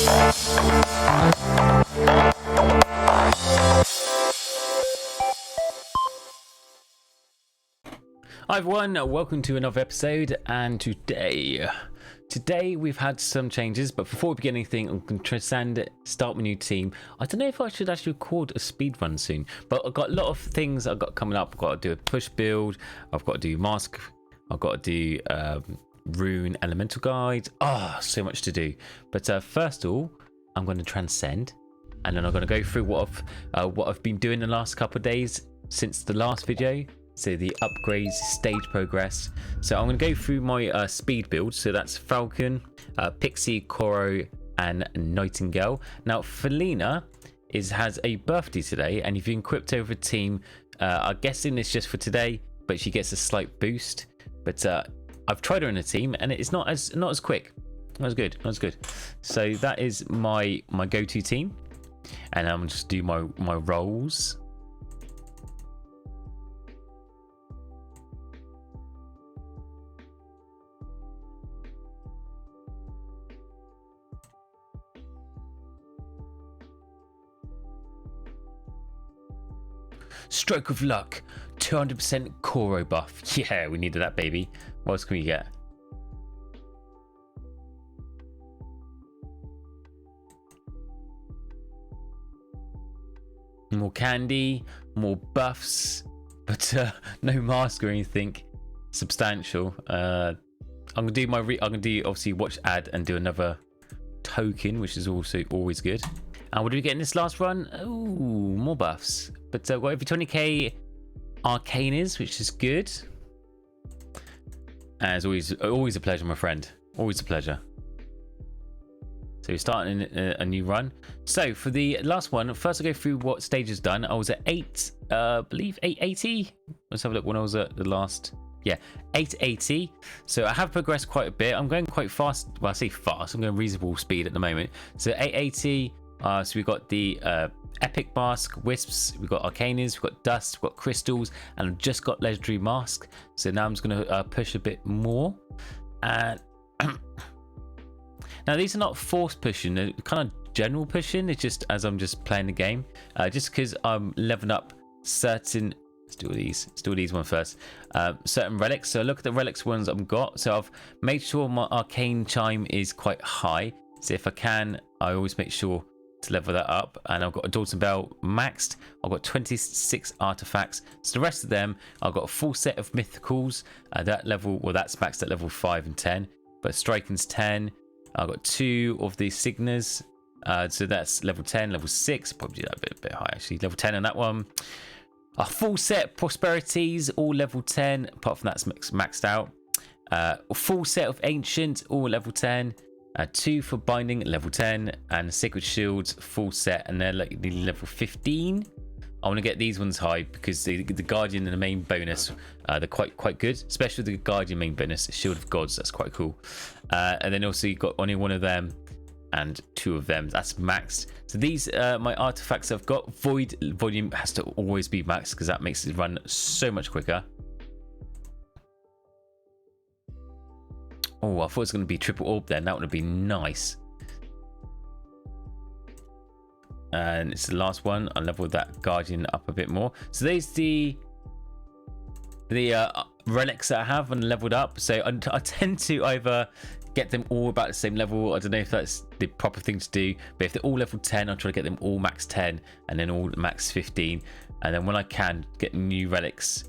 Hi everyone, welcome to another episode, and today we've had some changes, but before we begin anything, I'm going to start my new team. I don't know if I should actually record a speed run soon, but I've got a lot of things I've got coming up. I've got to do a push build, I've got to do mask, I've got to do rune elemental guide. So much to do. But first of all, I'm going to transcend, and then I'm going to go through what I've been doing the last couple of days since the last video. So the upgrades, stage progress. So I'm going to go through my speed build. So that's Falcon, Pixie, Coro, and Nightingale. Now Felina has a birthday today, and if you equipped over a team, I'm guessing it's just for today, but she gets a slight boost. But I've tried her in a team, and it's not as quick. Not as good. So that is my go-to team, and I'm just do my roles. Stroke of luck, 200% Coro buff. Yeah, we needed that, baby. What else can we get? More candy, more buffs, but no mask or anything substantial. I'm gonna do obviously watch ad and do another token, which is also always good. And what did we get in this last run? Ooh, more buffs. But got over 20k Arcanas, which is good. As always a pleasure, my friend. Always a pleasure. So we're starting a new run. So for the last one, first I'll go through what stage is done. I was at 880. Let's have a look when I was at the last. Yeah, 880. So I have progressed quite a bit. I'm going quite fast. Well, I say fast. I'm going reasonable speed at the moment. So 880. So we've got the epic mask, wisps, we've got arcanas, we've got dust, we've got crystals, and I've just got legendary mask. So now I'm just going to push a bit more. And now these are not forced pushing, they're kind of general pushing. It's just as I'm just playing the game, just because I'm leveling up certain. Let's do these one first. Certain relics. So look at the relics ones I've got. So I've made sure my arcane chime is quite high. So if I can, I always make sure to level that up. And I've got a Dalton Bell maxed. I've got 26 artifacts. So the rest of them, I've got a full set of mythicals. That's maxed at level 5 and 10. But striking's 10. I've got 2 of the Signas. So that's level 10, level 6. Probably do that a bit high actually. Level 10 on that one. A full set prosperities, all level 10. Apart from that's maxed out. A full set of ancient, all level 10. 2 for binding, level 10, and sacred shields full set, and they're like level 15. I want to get these ones high because the guardian and the main bonus, they're quite good, especially the guardian main bonus, shield of gods. That's quite cool. And then also you've got only one of them and 2 of them. That's maxed. So these my artifacts I've got. Void volume has to always be maxed because that makes it run so much quicker. Oh, I thought it was going to be triple orb then. That would have been nice. And it's the last one. I'll level that guardian up a bit more. So there's the relics that I have and leveled up. So I tend to either get them all about the same level. I don't know if that's the proper thing to do, but if they're all level 10, I'll try to get them all max 10 and then all max 15. And then when I can, get new relics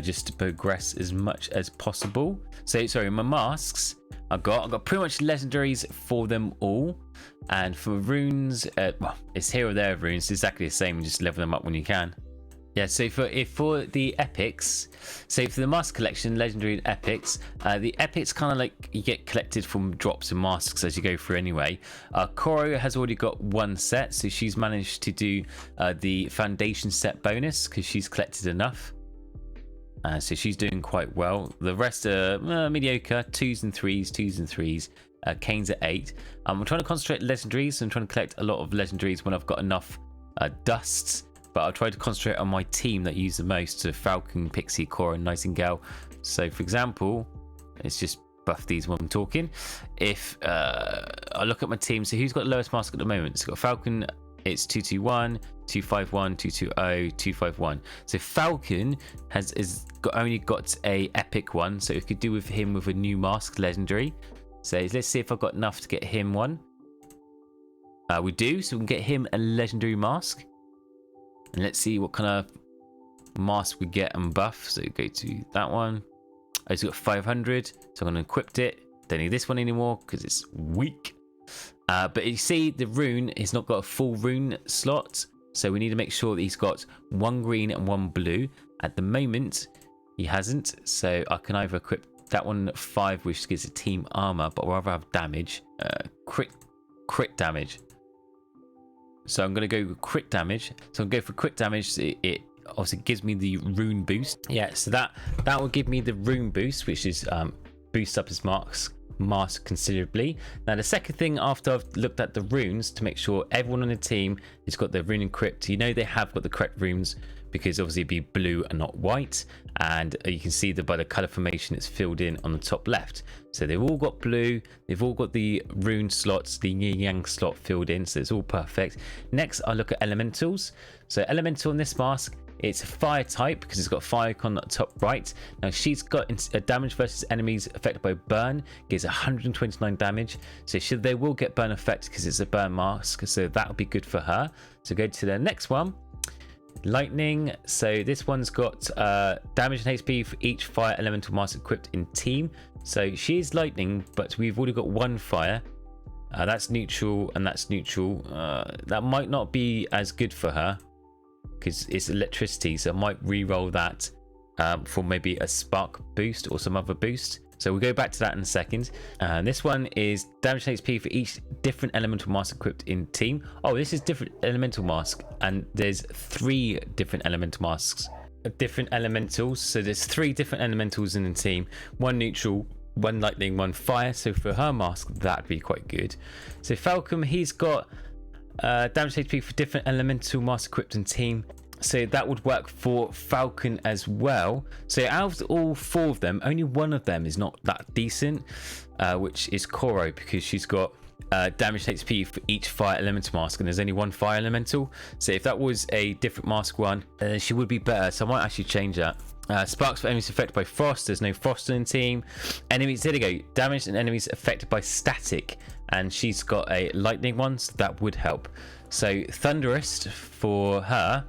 just to progress as much as possible. So sorry, my masks I've got pretty much legendaries for them all. And for runes, well, it's here or there runes. It's exactly the same. Just level them up when you can. Yeah, so for the epics, so for the mask collection, legendary and epics, the epics kind of like you get collected from drops and masks as you go through anyway. Coro has already got 1 set, so she's managed to do the foundation set bonus because she's collected enough. So she's doing quite well. The rest are mediocre, 2s and 3s. Canes at 8. I'm trying to concentrate legendaries. I'm trying to collect a lot of legendaries when I've got enough dusts. But I'll try to concentrate on my team that use the most. So Falcon, Pixie, Cora, and Nightingale. So for example, it's just buff these when I'm talking. If I look at my team, so who's got the lowest mask at the moment? It's got Falcon, it's 221, 251, 220, 251. So Falcon only got a epic one, so we could do with him with a new mask, legendary. So let's see if I've got enough to get him one. We do, so we can get him a legendary mask. And let's see what kind of mask we get and buff. So go to that one. Oh, it's got 500, so I'm going to equip it. Don't need this one anymore because it's weak. But you see the rune, he's not got a full rune slot, so we need to make sure that he's got one green and one blue. At the moment, he hasn't, so I can either equip that one at 5, which gives a team armor, but I'd rather have damage, crit damage. So I'm going to go with crit damage. So I'm going to go for crit damage. So it obviously gives me the rune boost. Yeah, so that will give me the rune boost, which is boost up his mask considerably. Now the second thing, after I've looked at the runes to make sure everyone on the team has got their rune equipped, you know they have got the correct runes, because obviously it'd be blue and not white, and you can see that by the color formation it's filled in on the top left. So they've all got blue, they've all got the rune slots, the yin yang slot filled in, so it's all perfect. Next I look at elementals. So elemental in this mask, it's a fire type because it's got a fire icon at the top right. Now she's got a damage versus enemies affected by burn, gives 129 damage. So they will get burn effect because it's a burn mask, so that'll be good for her. So go to the next one, lightning. So this one's got damage and HP for each fire elemental mask equipped in team. So she is lightning, but we've already got one fire. That's neutral and that's neutral. That might not be as good for her because it's electricity, so I might re-roll that for maybe a spark boost or some other boost. So we'll go back to that in a second. This one is damage and HP for each different elemental mask equipped in team. Oh, this is different elemental mask, and there's 3 different elemental masks, different elementals. So there's 3 different elementals in the team, one neutral, one lightning, one fire. So for her mask, that'd be quite good. So Falcon, he's got damage HP for different elemental masks equipped in team. So that would work for Falcon as well. So out of all 4 of them, only one of them is not that decent, which is Koro, because she's got damage HP for each fire elemental mask, and there's only one fire elemental. So if that was a different mask one, she would be better. So I might actually change that. Sparks for enemies affected by frost. There's no frost in the team. Enemies, there we go. Damage and enemies affected by static, and she's got a lightning one, so that would help. So thunderous for her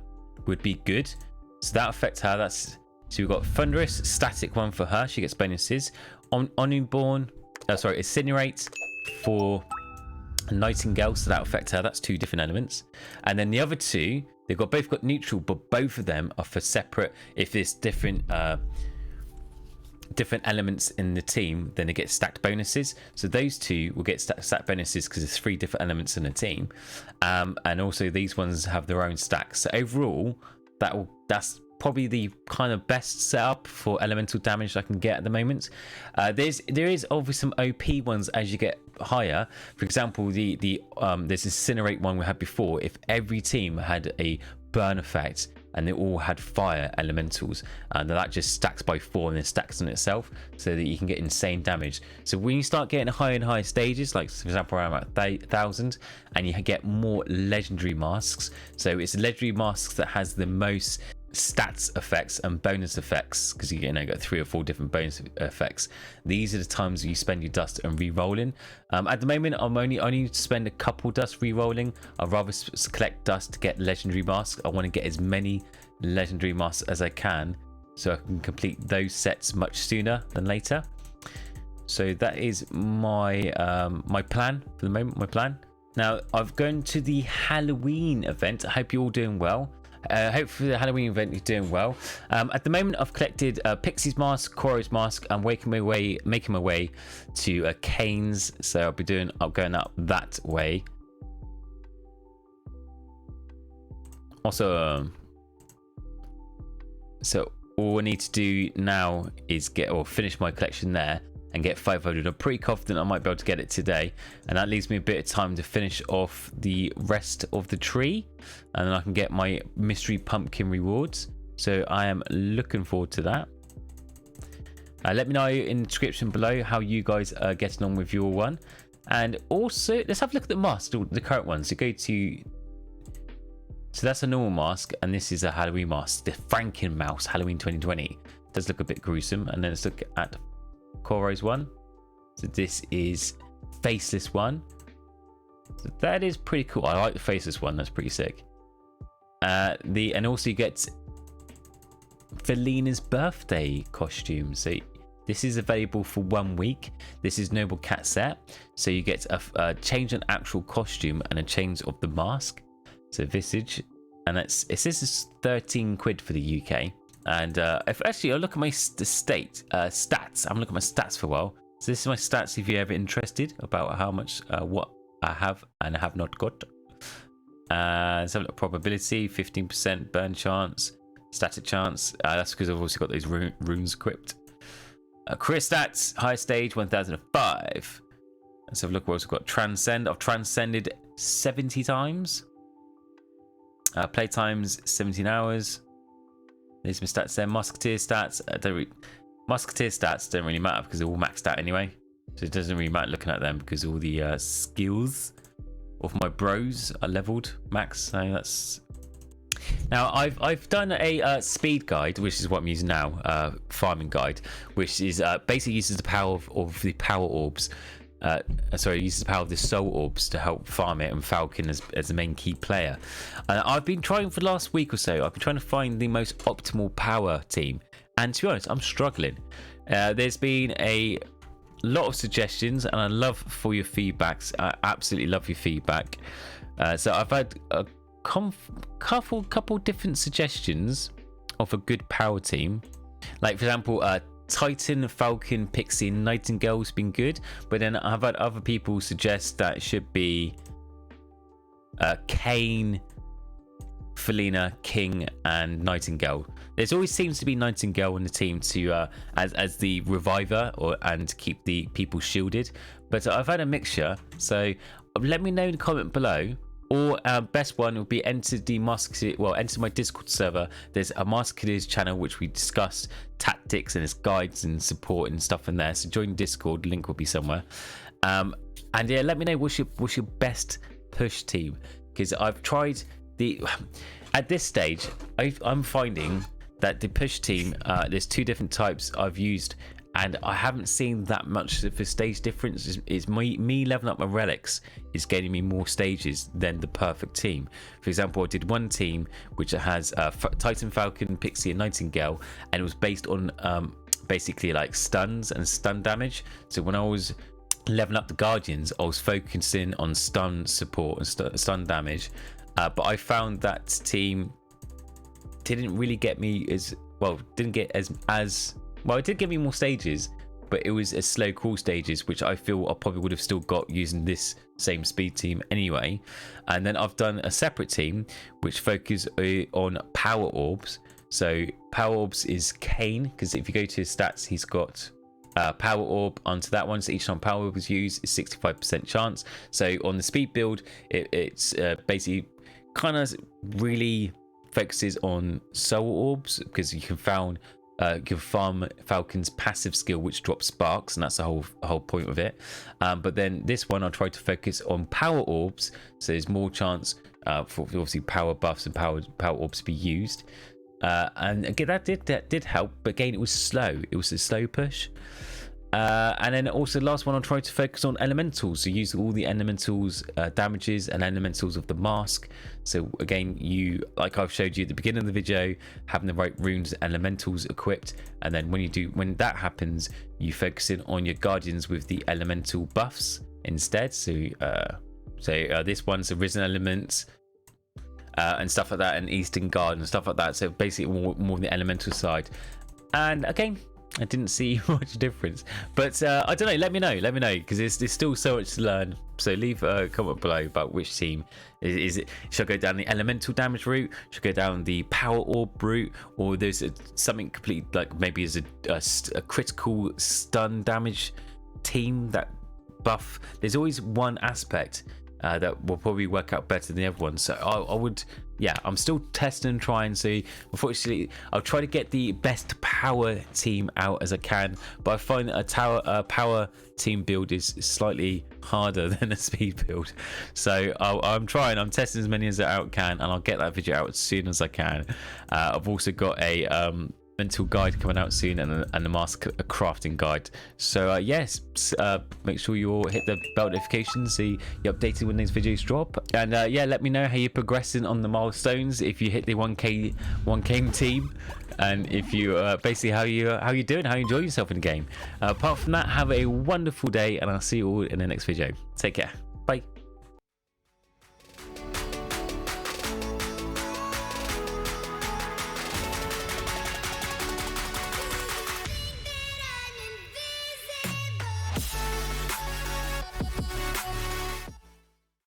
would be good, so that affects her. So we've got thunderous, static one for her, she gets bonuses. Unborn, incinerate for nightingale, so that affects her. That's 2 different elements. And then the other 2, they've both got neutral, but both of them are for separate. If there's different elements in the team, then they get stacked bonuses. So those 2 will get stacked bonuses because there's 3 different elements in the team, and also these ones have their own stacks. So overall, that's probably the kind of best setup for elemental damage I can get at the moment. There is obviously some OP ones as you get higher. For example, there's incinerate one we had before. If every team had a burn effect and they all had fire elementals, and that just stacks by 4 and then stacks on itself, so that you can get insane damage. So when you start getting higher and higher stages, like for example around about 1,000, and you get more legendary masks, so it's legendary masks that has the most stats effects and bonus effects, because you got 3 or 4 different bonus effects. These are the times you spend your dust and re-rolling. At the moment I'm only spend a couple dust re-rolling. I'd rather collect dust to get legendary masks. I want to get as many legendary masks as I can, so I can complete those sets much sooner than later. So that is my my plan for the moment. Now I've gone to the Halloween event. I hope you're all doing well. Hopefully the Halloween event is doing well. At the moment I've collected Pixie's mask, Koro's mask. I'm making my way to Kane's, so I'll going up that way. Also, so all I need to do now is finish my collection there and get 500. I'm pretty confident I might be able to get it today, and that leaves me a bit of time to finish off the rest of the tree, and then I can get my mystery pumpkin rewards. So I am looking forward to that. Let me know in the description below how you guys are getting on with your one. And also, let's have a look at the mask, the current one. So go to... So that's a normal mask, and this is a Halloween mask. The Frankenmouse Halloween 2020. Does look a bit gruesome. And then let's look at Soulrise one. So this is faceless one. So that is pretty cool. I like the faceless one. That's pretty sick. And also you get Felina's birthday costume. So this is available for 1 week. This is Noble Cat set. So you get a change in actual costume and a change of the mask. So visage, and it says it's 13 quid for the UK. And if actually I look at my stats, I'm looking at my stats for a while. So this is my stats if you're ever interested about how much what I have and have not got. Let's have a look. Probability, 15% burn chance, static chance. That's because I've also got those runes equipped. Career stats, high stage 1005. Let's have a look. We've also got transcend. I've transcended 70 times. Play times 17 hours. There's my stats there. Musketeer stats. Musketeer stats don't really matter because they're all maxed out anyway. So it doesn't really matter looking at them because all the skills of my bros are leveled max. So that's... Now I've done a speed guide, which is what I'm using now, farming guide, which is basically uses the power of the power orbs. Sorry, uses the power of the soul orbs to help farm it, and Falcon as the main key player. I've been trying for the last week or so. I've been trying to find the most optimal power team, and to be honest, I'm struggling. There's been a lot of suggestions, and I love for your feedbacks. I absolutely love your feedback. So I've had a couple different suggestions of a good power team. Like for example, Titan, Falcon, Pixie, and Nightingale's been good, but then I've had other people suggest that it should be Kane, Felina, King, and Nightingale. There's always seems to be Nightingale in the team to as the reviver and keep the people shielded. But I've had a mixture, so let me know in the comment below. Or best one would be enter my Discord server. There's a Masketeers channel which we discuss tactics and its guides and support and stuff in there. So join Discord, link will be somewhere. And yeah, let me know what's your best push team, because I've tried at this stage I'm finding that the push team, there's two different types I've used, and I haven't seen that much of a stage difference. Is me leveling up my relics is getting me more stages than the perfect team. For example, I did one team which has Titan, Falcon, Pixie, and Nightingale, and it was based on basically like stuns and stun damage. So when I was leveling up the Guardians, I was focusing on stun support and stun damage, but I found that team didn't really get me as well. Didn't get as well, it did give me more stages, but it was a slow crawl stages, which I feel I probably would have still got using this same speed team anyway. And then I've done a separate team which focus on power orbs. So power orbs is Kane, because if you go to his stats, he's got power orb onto that one. So each time power orb is used is 65% chance. So on the speed build, it's basically kind of really focuses on soul orbs, because you can farm Falcon's passive skill, which drops sparks, and that's the whole point of it. But then this one I tried to focus on power orbs, so there's more chance for obviously power buffs and power orbs to be used. And again, that did help, but again, it was slow. It was a slow push. And then also last one, I tried to focus on elementals, so use all the elementals damages and elementals of the mask. So again, you, like I've showed you at the beginning of the video, having the right runes and elementals equipped, and then when that happens, you focus in on your guardians with the elemental buffs instead. So this one's arisen elements and stuff like that, and Eastern Guard and stuff like that. So basically more on the elemental side. And again, I didn't see much difference, but I don't know. Let me know, because there's still so much to learn. So leave a comment below about which team is it. Should I go down the elemental damage route? Should I go down the power orb route, or there's something complete, like maybe as a critical stun damage team that buff? There's always one aspect that will probably work out better than the other one. So I would yeah, I'm still testing and trying. So unfortunately, I'll try to get the best power team out as I can, but I find that a power team build is slightly harder than a speed build. So I'm testing as many as I can, and I'll get that video out as soon as I can. I've also got a mental guide coming out soon, and the mask crafting guide. So yes, make sure you all hit the bell notification so you're updated when these videos drop. And yeah, let me know how you're progressing on the milestones, if you hit the 1k team, and if you basically how you doing, how you enjoy yourself in the game. Apart from that, have a wonderful day, and I'll see you all in the next video. Take care.